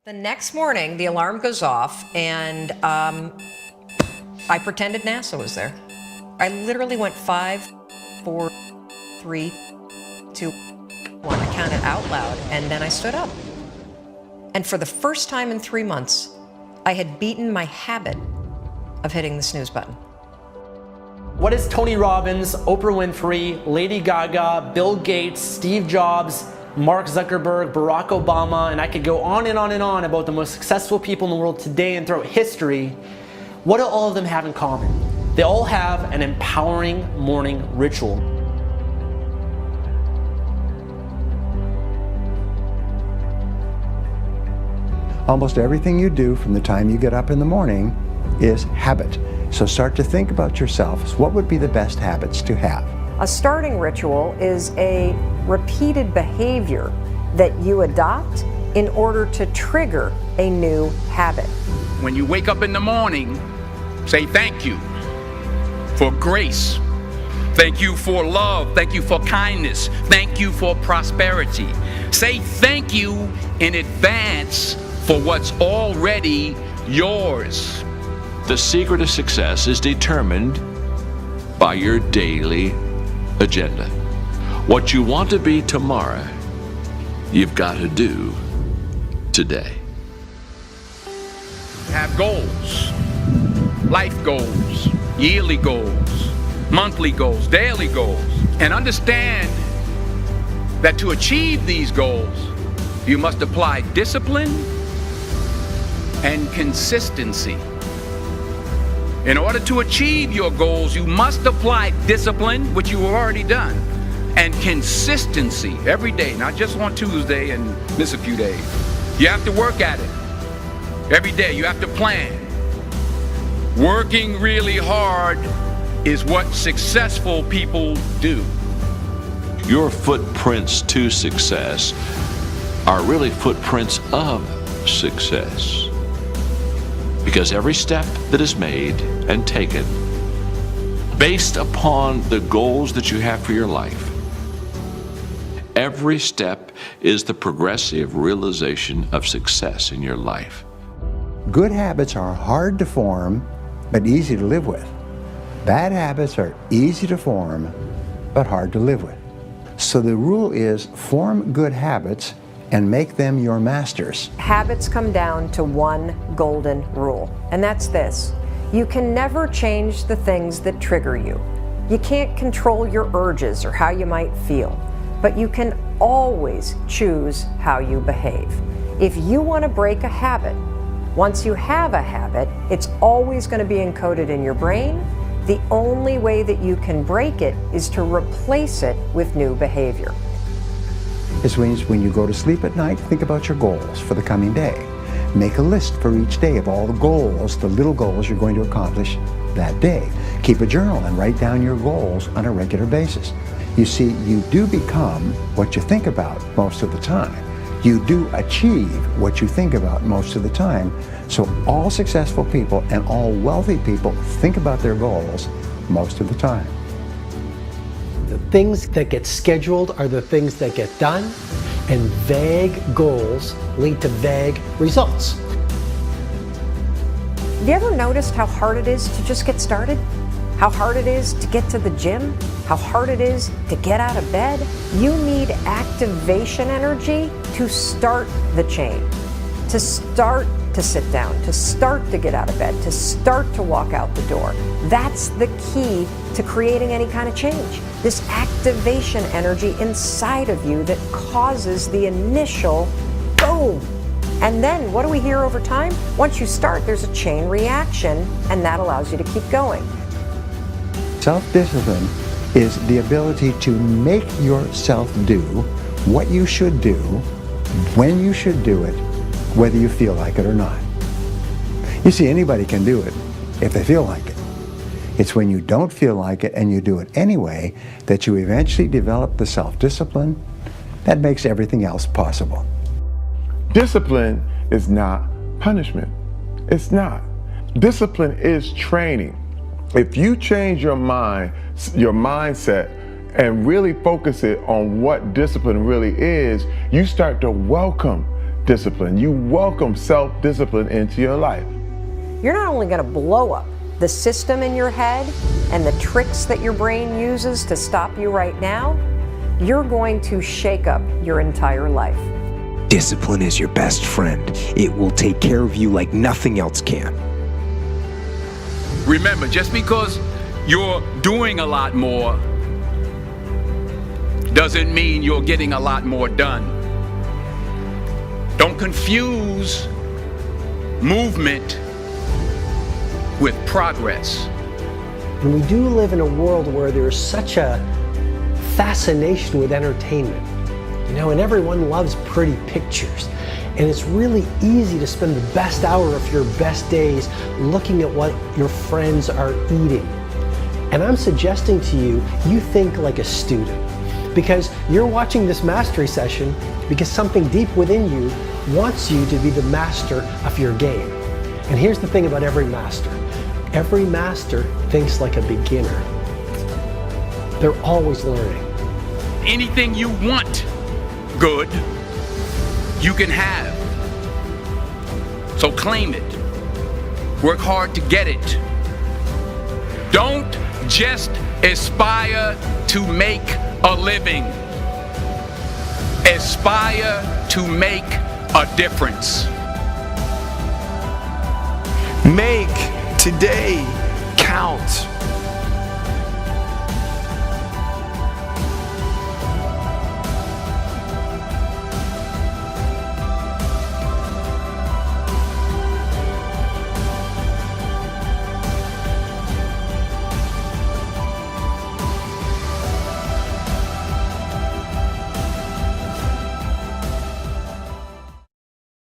The next morning, the alarm goes off, and I pretended NASA was there. I literally went 5, 4, 3, 2, 1. I counted out loud, and then I stood up. And for the first time in 3 months, I had beaten my habit of hitting the snooze button. What is Tony Robbins, Oprah Winfrey, Lady Gaga, Bill Gates, Steve Jobs, Mark Zuckerberg, Barack Obama, and I could go on and on and on about the most successful people in the world today and throughout history? What do all of them have in common? They all have an empowering morning ritual. Almost everything you do from the time you get up in the morning is habit. So start to think about yourself. What would be the best habits to have? A starting ritual is a repeated behavior that you adopt in order to trigger a new habit. When you wake up in the morning, say thank you for grace. Thank you for love. Thank you for kindness. Thank you for prosperity. Say thank you in advance for what's already yours. The secret of success is determined by your daily agenda. What you want to be tomorrow, you've got to do today. Have goals, life goals, yearly goals, monthly goals, daily goals, and understand that to achieve these goals, you must apply discipline and consistency. In order to achieve your goals, you must apply discipline, which you have already done, and consistency every day, not just on Tuesday and miss a few days. You have to work at it every day. You have to plan. Working really hard is what successful people do. Your footprints to success are really footprints of success. Because every step that is made and taken based upon the goals that you have for your life, every step is the progressive realization of success in your life. Good habits are hard to form, but easy to live with. Bad habits are easy to form, but hard to live with. So the rule is form good habits and make them your masters. Habits come down to one golden rule, and that's this. You can never change the things that trigger you. You can't control your urges or how you might feel, but you can always choose how you behave. If you want to break a habit, once you have a habit, it's always going to be encoded in your brain. The only way that you can break it is to replace it with new behavior. This means when you go to sleep at night, think about your goals for the coming day. Make a list for each day of all the goals, the little goals you're going to accomplish that day. Keep a journal and write down your goals on a regular basis. You see, you do become what you think about most of the time. You do achieve what you think about most of the time. So all successful people and all wealthy people think about their goals most of the time. The things that get scheduled are the things that get done, and vague goals lead to vague results. Have you ever noticed how hard it is to just get started? How hard it is to get to the gym? How hard it is to get out of bed? You need activation energy to start the chain, to start to sit down, to start to get out of bed, to start to walk out the door. That's the key to creating any kind of change. This activation energy inside of you that causes the initial boom. And then what do we hear over time? Once you start, there's a chain reaction, and that allows you to keep going. Self-discipline is the ability to make yourself do what you should do, when you should do it, whether you feel like it or not. You see, anybody can do it if they feel like it. It's when you don't feel like it and you do it anyway that you eventually develop the self-discipline that makes everything else possible. Discipline is not punishment. It's not. Discipline is training. If you change your mind, your mindset, and really focus it on what discipline really is, you start to welcome self-discipline. You welcome self-discipline into your life. You're not only going to blow up the system in your head and the tricks that your brain uses to stop you right now, you're going to shake up your entire life. Discipline is your best friend. It will take care of you like nothing else can. Remember, just because you're doing a lot more doesn't mean you're getting a lot more done. Don't confuse movement with progress. And we do live in a world where there's such a fascination with entertainment, and everyone loves pretty pictures. And it's really easy to spend the best hour of your best days looking at what your friends are eating. And I'm suggesting to you, you think like a student, because you're watching this mastery session because something deep within you wants you to be the master of your game. And here's the thing about every master. Every master thinks like a beginner. They're always learning. Anything you want good, you can have. So claim it. Work hard to get it. Don't just aspire to make a living. Aspire to make a difference. Make today count.